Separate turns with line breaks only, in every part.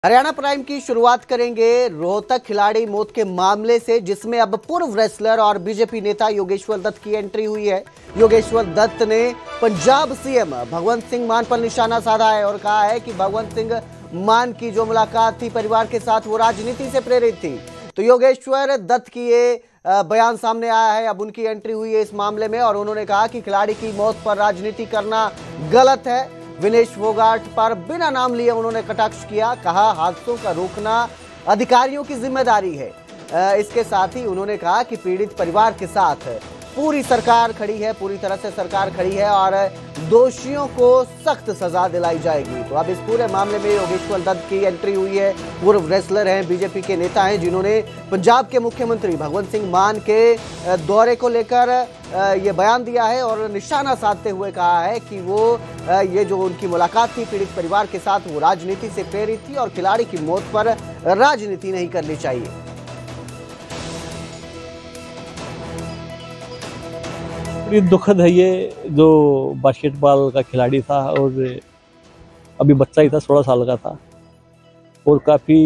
Haryana prime की शुरुआत करेंगे रोहतक खिलाड़ी मौत के मामले से, जिसमें अब पूर्व रेसलर और बीजेपी नेता योगेश्वर दत्त की एंट्री हुई है। योगेश्वर दत्त ने पंजाब सीएम भगवंत सिंह मान पर निशाना साधा है और कहा है कि भगवंत सिंह मान की जो मुलाकात थी परिवार के साथ, वो राजनीति से प्रेरित थी। तो योगेश्वर दत्त की ये बयान सामने आया है, अब उनकी एंट्री हुई है इस मामले में और उन्होंने कहा कि खिलाड़ी की मौत पर राजनीति करना गलत है। विनेश फोगाट पर बिना नाम लिए उन्होंने कटाक्ष किया, कहा हादसों का रोकना अधिकारियों की जिम्मेदारी है। इसके साथ ही उन्होंने कहा कि पीड़ित परिवार के साथ पूरी सरकार खड़ी है, पूरी तरह से सरकार खड़ी है और दोषियों को सख्त सजा दिलाई जाएगी। तो अब इस पूरे मामले में योगेश्वर दत्त की एंट्री हुई है। पूर्व रेसलर हैं, बीजेपी के नेता हैं, जिन्होंने पंजाब के मुख्यमंत्री भगवंत सिंह मान के दौरे को लेकर ये बयान दिया है और निशाना साधते हुए कहा है कि वो ये जो उनकी मुलाकात थी पीड़ित परिवार के साथ, वो राजनीति से प्रेरित थी और खिलाड़ी की मौत पर राजनीति नहीं करनी चाहिए।
ये दुखद है, ये जो बास्केटबॉल का खिलाड़ी था और अभी बच्चा ही था, 16 साल का था और काफ़ी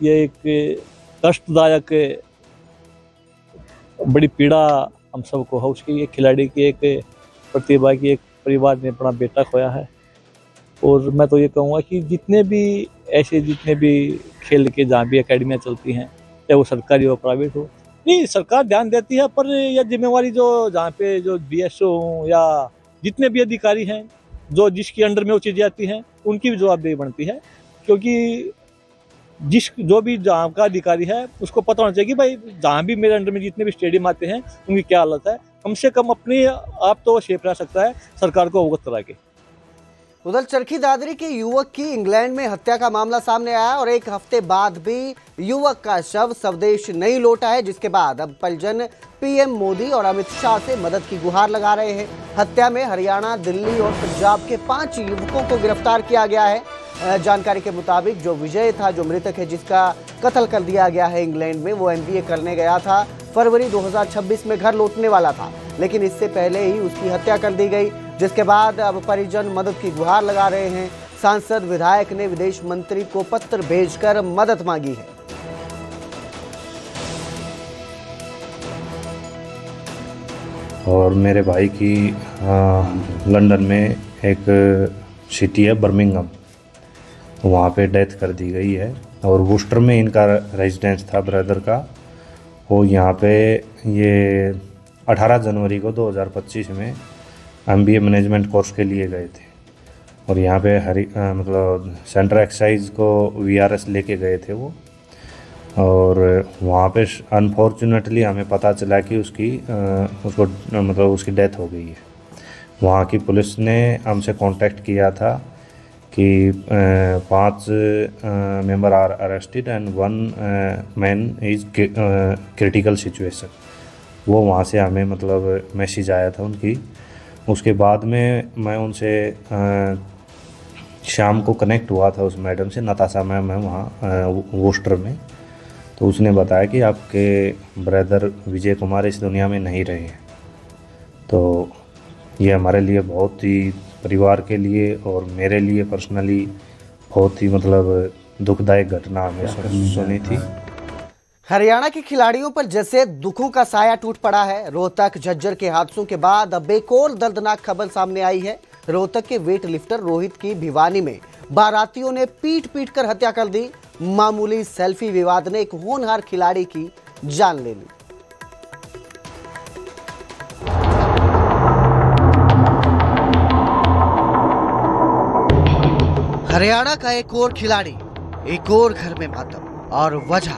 ये एक कष्टदायक बड़ी पीड़ा हम सबको है उसकी। एक खिलाड़ी की एक प्रतिभा की एक परिवार ने अपना बेटा खोया है। और मैं तो ये कहूँगा कि जितने भी खेल के जहाँ भी अकेडमियाँ चलती हैं, चाहे वो सरकारी हो प्राइवेट हो, नहीं सरकार ध्यान देती है, पर यह जिम्मेवारी जो जहाँ पे जो बीएसओ हो या जितने भी अधिकारी हैं जो जिसकी अंडर में वो चीज़ें आती हैं, उनकी भी जवाबदेही बनती है। क्योंकि जो भी जहाँ का अधिकारी है उसको पता होना चाहिए कि भाई जहाँ भी मेरे अंडर में जितने भी स्टेडियम आते हैं उनकी क्या हालत है। कम से कम अपनी आप तो सेफ रह सकता है सरकार को अवगत करा के।
उधर चरखी दादरी के युवक की इंग्लैंड में हत्या का मामला सामने आया और एक हफ्ते बाद भी युवक का शव स्वदेश नहीं लौटा है, जिसके बाद अब परिजन पीएम मोदी और अमित शाह से मदद की गुहार लगा रहे हैं। हत्या में हरियाणा, दिल्ली और पंजाब के 5 युवकों को गिरफ्तार किया गया है। जानकारी के मुताबिक जो विजय था, जो मृतक है जिसका कत्ल कर दिया गया है इंग्लैंड में, वो एमबीए करने गया था। फरवरी 2026 में घर लौटने वाला था, लेकिन इससे पहले ही उसकी हत्या कर दी गई, जिसके बाद अब परिजन मदद की गुहार लगा रहे हैं। सांसद विधायक ने विदेश मंत्री को पत्र भेजकर मदद मांगी है।
और मेरे भाई की लंदन में एक सिटी है बर्मिंघम, वहाँ पे डेथ कर दी गई है। और वुस्टर में इनका रेजिडेंस था ब्रदर का। वो यहाँ पे ये 18 जनवरी को 2025 में एमबीए मैनेजमेंट कोर्स के लिए गए थे और यहाँ पे मतलब सेंट्रल एक्साइज को वीआरएस लेके गए थे वो। और वहाँ पे अनफॉर्चुनेटली हमें पता चला कि उसको मतलब उसकी डेथ हो गई है। वहाँ की पुलिस ने हमसे कांटेक्ट किया था कि 5 member are arrested and 1 man is critical situation. वो वहाँ से हमें मतलब मैसेज आया था उनकी। उसके बाद में मैं उनसे शाम को कनेक्ट हुआ था उस मैडम से, नताशा मैम है वहाँ वुस्टर में। तो उसने बताया कि आपके ब्रदर विजय कुमार इस दुनिया में नहीं रहे। तो ये हमारे लिए बहुत ही, परिवार के लिए और मेरे लिए पर्सनली बहुत ही मतलब दुखदायक घटना हमें सुनी थी।
हरियाणा के खिलाड़ियों पर जैसे दुखों का साया टूट पड़ा है, रोहतक झज्जर के हादसों के बाद अब एक और दर्दनाक खबर सामने आई है। रोहतक के वेट लिफ्टर रोहित की भिवानी में बारातियों ने पीट कर हत्या कर दी। मामूली सेल्फी विवाद ने एक होनहार खिलाड़ी की जान ले ली। हरियाणा का एक और खिलाड़ी, एक और घर में मातम और वजह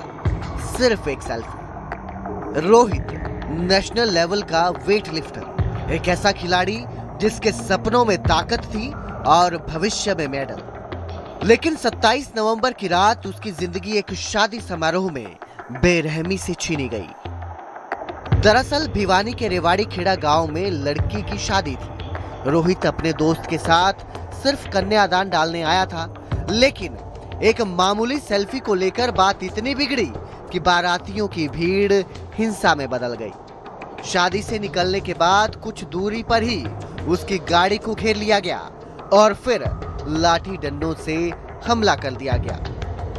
सिर्फ एक सेल्फी। रोहित नेशनल लेवल का वेट लिफ्टर, एक ऐसा खिलाड़ी जिसके सपनों में ताकत थी और भविष्य में मेडल। लेकिन 27 नवंबर की रात उसकी जिंदगी एक शादी समारोह में बेरहमी से छीनी गई। दरअसल भिवानी के रेवाड़ी खेड़ा गांव में लड़की की शादी थी। रोहित अपने दोस्त के साथ सिर्फ कन्यादान डालने आया था, लेकिन एक मामूली सेल्फी को लेकर बात इतनी बिगड़ी कि बारातियों की भीड़ हिंसा में बदल गई। शादी से निकलने के बाद कुछ दूरी पर ही उसकी गाड़ी को घेर लिया गया और फिर लाठी डंडों से हमला कर दिया गया।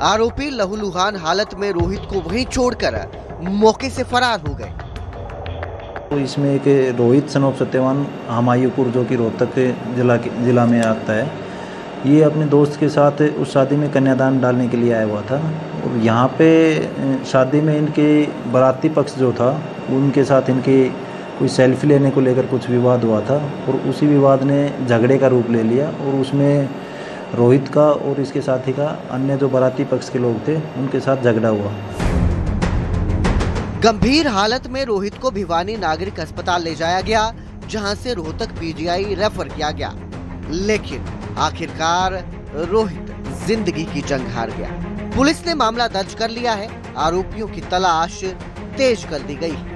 आरोपी लहूलुहान हालत में रोहित को वहीं छोड़कर मौके से फरार हो गए।
तो इसमें एक रोहित सन ऑफ सत्यवान हमायूपुर जो कि रोहतक जिला में आता है, ये अपने दोस्त के साथ उस शादी में कन्यादान डालने के लिए आया हुआ था। और यहाँ पे शादी में इनके बाराती पक्ष जो था उनके साथ इनके कोई सेल्फी लेने को लेकर कुछ विवाद हुआ था और उसी विवाद ने झगड़े का रूप ले लिया और उसमें रोहित का और इसके साथी का अन्य जो बाराती पक्ष के लोग थे उनके साथ झगड़ा हुआ।
गंभीर हालत में रोहित को भिवानी नागरिक अस्पताल ले जाया गया, जहां से रोहतक पीजीआई रेफर किया गया, लेकिन आखिरकार रोहित जिंदगी की जंग हार गया। पुलिस ने मामला दर्ज कर लिया है। आरोपियों की तलाश तेज कर दी गई है।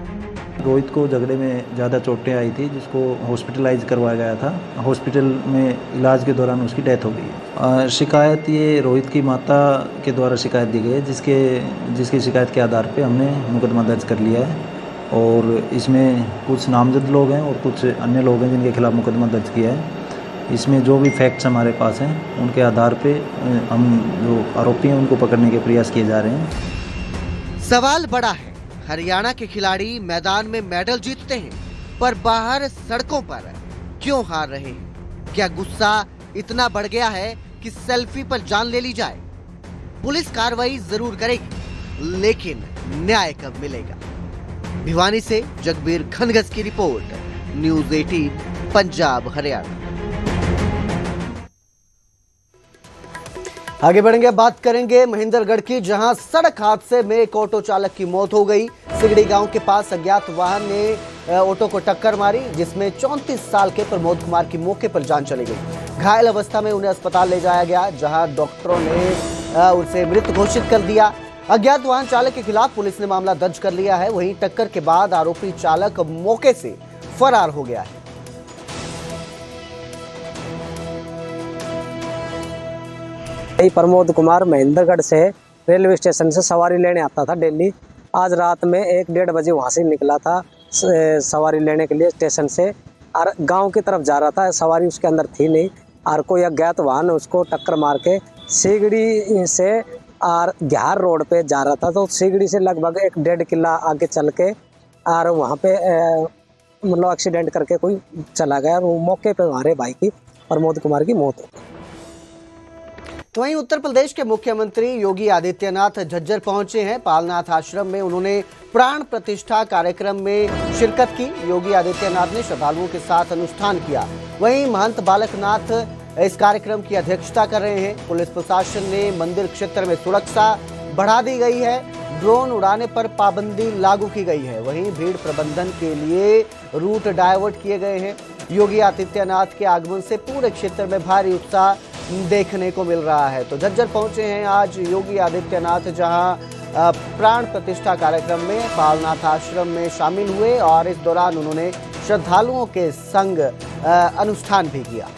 रोहित को झगड़े में ज़्यादा चोटें आई थी, जिसको हॉस्पिटलाइज करवाया गया था। हॉस्पिटल में इलाज के दौरान उसकी डेथ हो गई। शिकायत ये रोहित की माता के द्वारा शिकायत दी गई है, जिसकी शिकायत के आधार पे हमने मुकदमा दर्ज कर लिया है। और इसमें कुछ नामजद लोग हैं और कुछ अन्य लोग हैं जिनके खिलाफ मुकदमा दर्ज किया है। इसमें जो भी फैक्ट्स हमारे पास हैं उनके आधार पे हम जो आरोपी हैं उनको पकड़ने के प्रयास किए जा रहे हैं।
सवाल बड़ा है, हरियाणा के खिलाड़ी मैदान में मेडल जीतते हैं पर बाहर सड़कों पर क्यों हार रहे हैं? क्या गुस्सा इतना बढ़ गया है कि सेल्फी पर जान ले ली जाए? पुलिस कार्रवाई जरूर करेगी, लेकिन न्याय कब मिलेगा? भिवानी से जगबीर खनगस की रिपोर्ट, न्यूज़ 18 पंजाब हरियाणा। आगे बढ़ेंगे, बात करेंगे महेंद्रगढ़ की, जहां सड़क हादसे में एक ऑटो चालक की मौत हो गई। सिगड़ी गांव के पास अज्ञात वाहन ने ऑटो को टक्कर मारी, जिसमें 34 साल के प्रमोद कुमार की मौके पर जान चली गई। घायल अवस्था में उन्हें अस्पताल ले जाया गया, जहां डॉक्टरों ने उसे मृत घोषित कर दिया। अज्ञात वाहन चालक के खिलाफ पुलिस ने मामला दर्ज कर लिया है। वहीं टक्कर के बाद आरोपी चालक मौके से फरार हो गया है।
प्रमोद कुमार महेंद्रगढ़ से रेलवे स्टेशन से सवारी लेने आता था डेली। आज रात में 1-1:30 बजे वहाँ से निकला था सवारी लेने के लिए स्टेशन से, और गांव की तरफ जा रहा था। सवारी उसके अंदर थी नहीं, और कोई अज्ञात वाहन उसको टक्कर मार के सिगड़ी से और घ्यार रोड पे जा रहा था। तो सिगड़ी से लगभग 1-1.5 किला आगे चल के और वहाँ पे मतलब एक्सीडेंट करके कोई चला गया। वो मौके पे हमारे भाई की प्रमोद कुमार की मौत हो गई।
तो वहीं उत्तर प्रदेश के मुख्यमंत्री योगी आदित्यनाथ झज्जर पहुंचे हैं। पालनाथ आश्रम में उन्होंने प्राण प्रतिष्ठा कार्यक्रम में शिरकत की। योगी आदित्यनाथ ने श्रद्धालुओं के साथ अनुष्ठान किया। वहीं महंत बालकनाथ इस कार्यक्रम की अध्यक्षता कर रहे हैं। पुलिस प्रशासन ने मंदिर क्षेत्र में सुरक्षा बढ़ा दी गई है। ड्रोन उड़ाने पर पाबंदी लागू की गई है। वहीं भीड़ प्रबंधन के लिए रूट डायवर्ट किए गए हैं। योगी आदित्यनाथ के आगमन से पूरे क्षेत्र में भारी उत्साह देखने को मिल रहा है। तो झज्जर पहुंचे हैं आज योगी आदित्यनाथ, जहां प्राण प्रतिष्ठा कार्यक्रम में पालनाथ आश्रम में शामिल हुए और इस दौरान उन्होंने श्रद्धालुओं के संग अनुष्ठान भी किया।